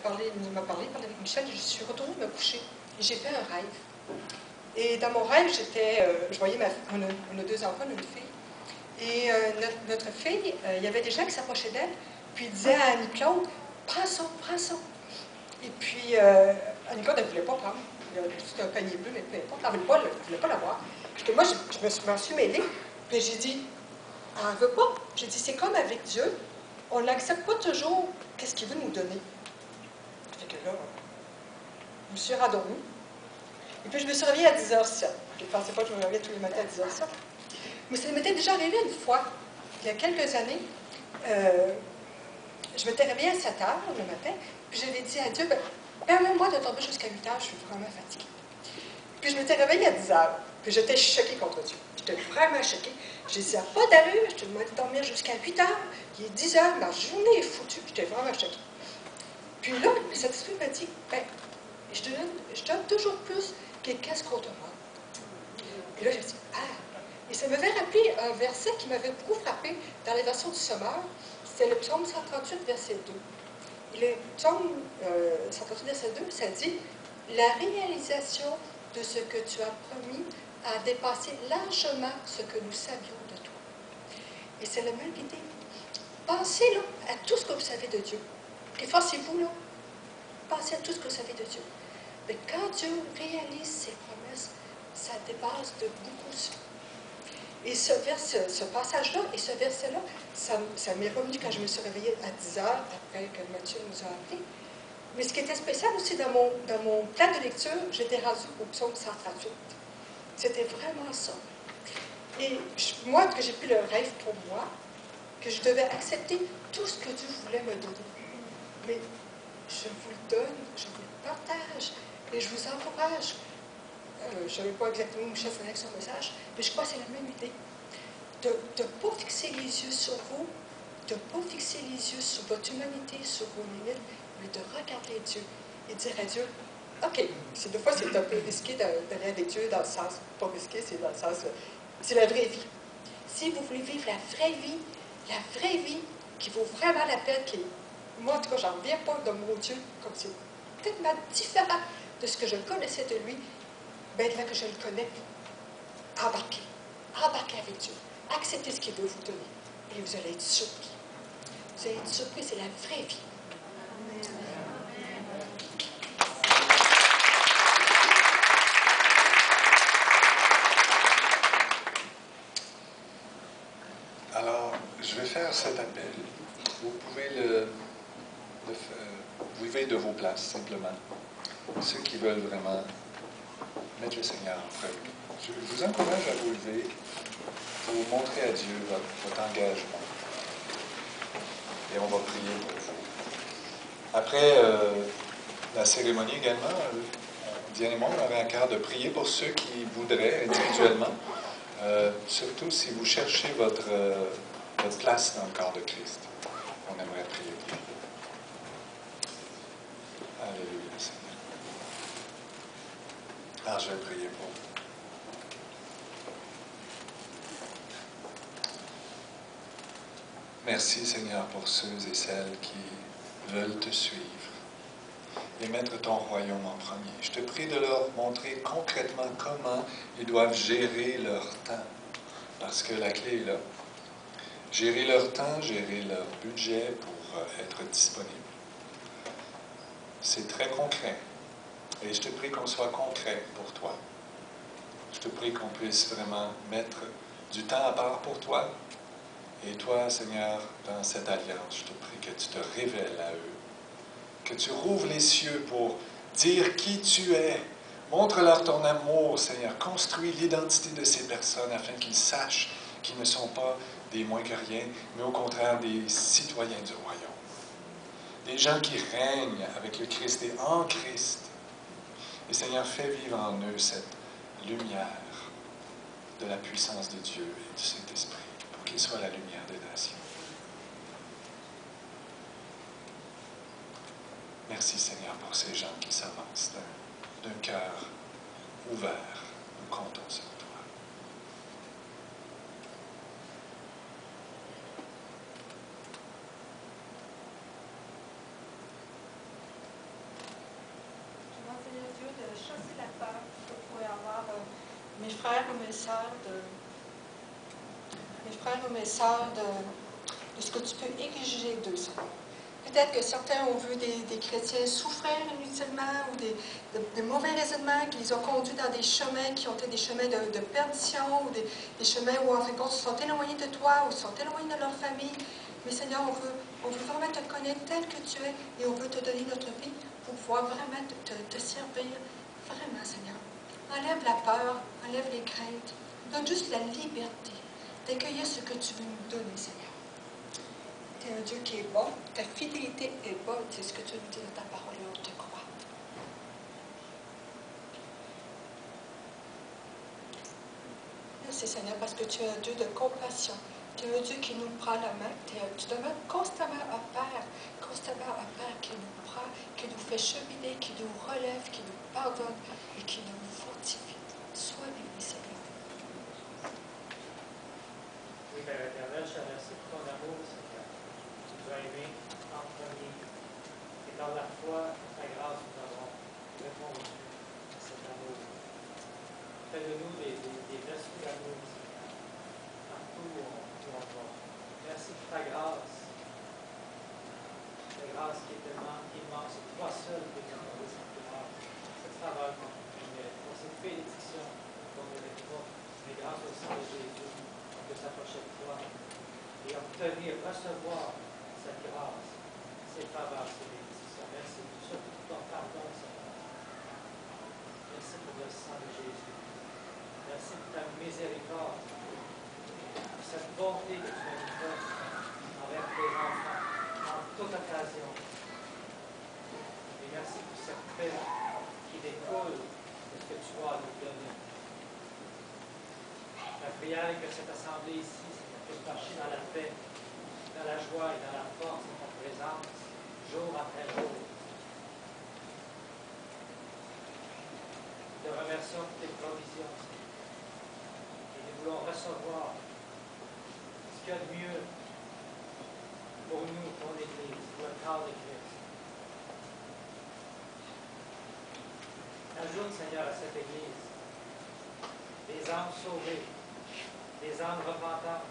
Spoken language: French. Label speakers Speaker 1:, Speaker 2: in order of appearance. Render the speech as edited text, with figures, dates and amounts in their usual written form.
Speaker 1: il m'a parlé avec Michel, je suis retournée me coucher. Et j'ai fait un rêve. Et dans mon rêve, je voyais on a 2 enfants, une fille. Et notre fille, il y avait des gens qui s'approchaient d'elle, puis ils disaient à Annie-Claude, prends ça, prends ça. Et puis, Annie-Claude, elle ne voulait pas prendre. C'était un panier bleu, mais peu importe. Elle ne voulait pas l'avoir. Puis moi, je m'en suis mêlée. Puis j'ai dit, elle ne veut pas. J'ai dit, c'est comme avec Dieu. On n'accepte pas toujours qu'est-ce qu'il veut nous donner. Fait que là, je me suis rendormie. Et puis, je me suis réveillée à 10h07. Je ne pensais pas que je me réveillais tous les matins à 10h07. Mais ça m'était déjà arrivé une fois, il y a quelques années. Je m'étais réveillée à 7h le matin, puis j'avais dit à Dieu, permets-moi de tomber jusqu'à 8h, je suis vraiment fatiguée. Puis je m'étais réveillée à 10h, puis j'étais choquée contre Dieu. J'étais vraiment choquée. J'ai dit, ça n'a pas d'allure, je te demande de dormir jusqu'à 8h, il est 10h, ma journée est foutue. J'étais vraiment choquée. Puis là, le Saint-Esprit m'a dit, je donne toujours plus que qu'est-ce qu'on te demande. Et là, j'ai dit, ah! Et ça m'avait rappelé un verset qui m'avait beaucoup frappé dans la version du Sommeur. C'était le psaume 138, verset 2. Et le psaume 138, verset 2, ça dit « La réalisation de ce que tu as promis a dépassé largement ce que nous savions de toi. » Et c'est la même idée. Pensez là, à tout ce que vous savez de Dieu. Efforcez-vous là. Pensez à tout ce que vous savez de Dieu. Mais quand Dieu réalise ses promesses, ça dépasse de beaucoup ça. Et ce passage-là et ce verset-là, ça m'est revenu quand je me suis réveillée à 10h, après que Mathieu nous a appelés. Mais ce qui était spécial aussi dans mon plan de lecture, j'étais rendue au psaume 138. C'était vraiment ça. Et moi, que j'ai pris le rêve pour moi, que je devais accepter tout ce que Dieu voulait me donner. Mais je vous le donne, je vous le partage, et je vous encourage. Je ne savais pas exactement où Michel faisait avec son message, mais je crois que c'est la même idée. De ne pas fixer les yeux sur vous, de ne pas fixer les yeux sur votre humanité, sur vos limites, mais de regarder Dieu et dire à Dieu, OK, des fois c'est un peu risqué d'aller avec Dieu dans le sens, pas risqué, c'est dans le sens, c'est la vraie vie. Si vous voulez vivre la vraie vie qui vaut vraiment la peine, moi en tout cas, j'en reviens pas de mon Dieu, comme c'est tellement différent de ce que je connaissais de lui, bien là que je le connais, embarquez avec Dieu. Acceptez ce qu'il veut vous donner. Et vous allez être surpris. Vous allez être surpris, c'est la vraie vie.
Speaker 2: Alors, je vais faire cet appel. Vous pouvez vous levez de vos places, simplement. Ceux qui veulent vraiment mettre le Seigneur en premier. Je vous encourage à vous lever pour vous montrer à Dieu votre engagement. Et on va prier pour vous. Après la cérémonie également, Diane et moi, on aurait à cœur de prier pour ceux qui voudraient individuellement, surtout si vous cherchez votre place dans le corps de Christ. On aimerait prier pour vous. Alléluia, Seigneur. Alors, je vais prier pour vous. Merci, Seigneur, pour ceux et celles qui veulent te suivre et mettre ton royaume en premier. Je te prie de leur montrer concrètement comment ils doivent gérer leur temps, parce que la clé est là. Gérer leur temps, gérer leur budget pour être disponible. C'est très concret. Et je te prie qu'on soit concret pour toi. Je te prie qu'on puisse vraiment mettre du temps à part pour toi. Et toi, Seigneur, dans cette alliance, je te prie que tu te révèles à eux, que tu rouvres les cieux pour dire qui tu es. Montre-leur ton amour, Seigneur. Construis l'identité de ces personnes afin qu'ils sachent qu'ils ne sont pas des moins que rien, mais au contraire des citoyens du royaume. Des gens qui règnent avec le Christ et en Christ. Et Seigneur, fais vivre en eux cette lumière de la puissance de Dieu et du Saint-Esprit, pour qu'il soit la lumière des nations. Merci Seigneur pour ces gens qui s'avancent d'un cœur ouvert. Nous comptons sur toi.
Speaker 1: mes frères ou mes sœurs de ce que tu peux exiger d'eux, Seigneur. Peut-être que certains ont vu des chrétiens souffrir inutilement ou des mauvais raisonnements qui les ont conduits dans des chemins qui ont été des chemins de perdition ou des chemins où, en fin de compte, ils se sont éloignés de toi ou ils se sont éloignés de leur famille. Mais Seigneur, on veut vraiment te connaître tel que tu es et on veut te donner notre vie pour pouvoir vraiment te servir. Vraiment, Seigneur. Enlève la peur, enlève les craintes. Donne juste la liberté d'accueillir ce que tu veux nous donner, Seigneur. Tu es un Dieu qui est bon, ta fidélité est bonne, c'est ce que tu nous dis dans ta parole et on te croit. Merci Seigneur parce que tu es un Dieu de compassion, tu es un Dieu qui nous prend la main, tu demeures constamment à Père, qui nous prend, qui nous fait cheminer, qui nous relève, qui nous pardonne et qui nous fortifie. Sois béni Seigneur.
Speaker 3: Oui, Père éternel, je te remercie pour ton amour, Seigneur. Tu nous as aimés en premier. Et dans la foi, ta grâce, nous avons répondu à cet amour. Fais de nous des vessels d'amour, Seigneur, partout où on va. Merci pour ta grâce qui est tellement immense. C'est toi seul qui nous accordé cette grâce, cette faveur qu'on mérite, pour cette bénédiction qu'on ne mérite pas. Mais grâce au sang de Jésus, on peut s'approcher de toi et obtenir, recevoir cette grâce, ces faveurs, ces bénédictions. Merci surtout pour ton pardon, Seigneur. Merci pour le sang de Jésus. Merci pour ta miséricorde, pour cette bonté que tu manifestes envers tes enfants en toute occasion. Et merci pour cette paix qui découle de ce que tu as à nous donner. La prière est que cette assemblée ici, Seigneur, puisse marcher dans la paix, dans la joie et dans la force de ta présence, jour après jour. Nous te remercions pour tes provisions, Seigneur. Et nous voulons recevoir ce qu'il y a de mieux pour nous, ton Église, pour le corps de Christ. Ajoute, Seigneur, à cette Église des âmes sauvées, des âmes repentantes,